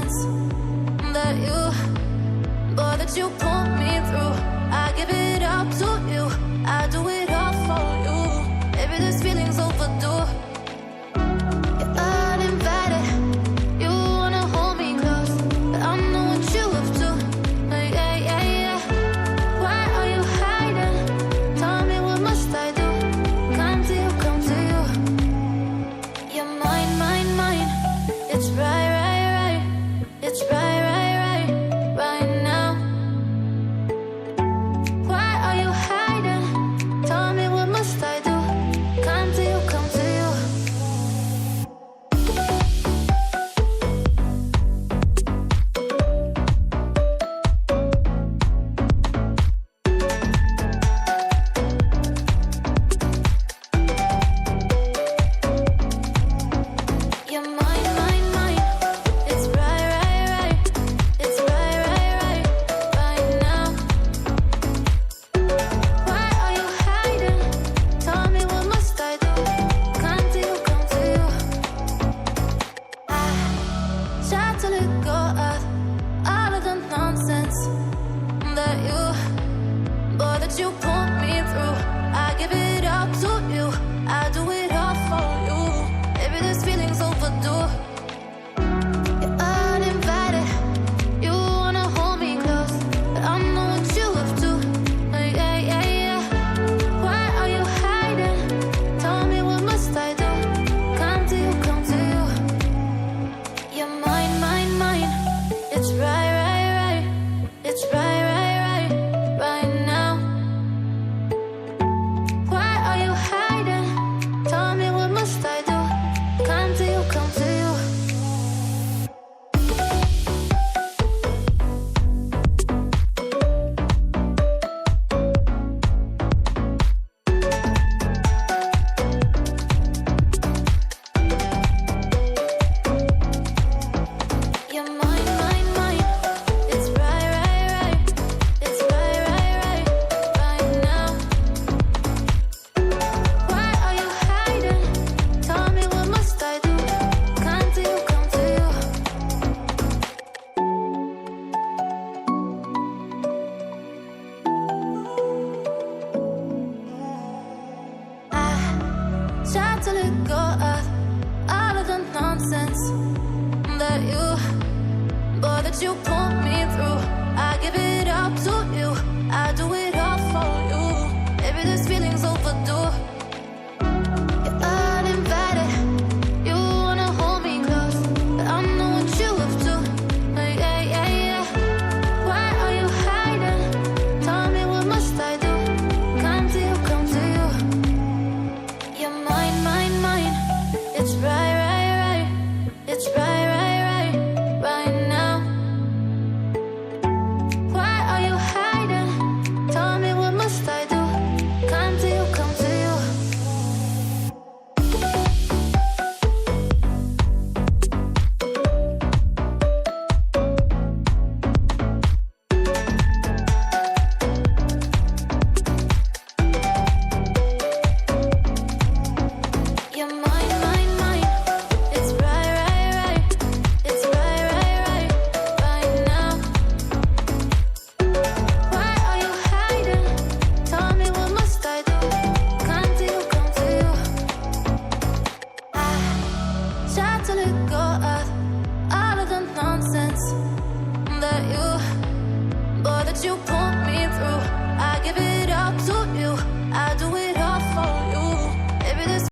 nonsense that you, boy, that you pull me through. I give it up to you, I do it all for you. Maybe this feeling's overdue. You're uninvited, you wanna hold me close, but I know what you up to. Yeah, yeah, yeah. Why are you hiding? Tell me, what must I do? Come to you, come to you. You're mine, mine, mine. It's right, right, right. It's right, right, right, right now. Why are you hiding? Tell me, what must I do? Come to you, come to you. You're mine, mine, mine. It's right, right, right. It's right, right, right, right now. Why are you hiding? Tell me, what must I do? Come to you, come to you. I try to let go of all of the nonsense that you, boy, that you pull me through. I give it up to you, I do it all for you. Maybe this feeling's overdue. You're uninvited, you wanna hold me close, but I know what you up to. Yeah, yeah, yeah. Why are you hiding? Tell me, what must I do? Come to you, come to you. You're mine, mine, mine. It's right, right, right. It's right, right, right, right now. Why are you hiding? Tell me, what must I do? Come to you, come to you. You're mine, mine, mine. It's right, right, right. It's right, right, right, right now. Why are you hiding? Tell me, what must I do? Come to you, come to you. I try to let go of all of the nonsense that you, boy, that you pull me through.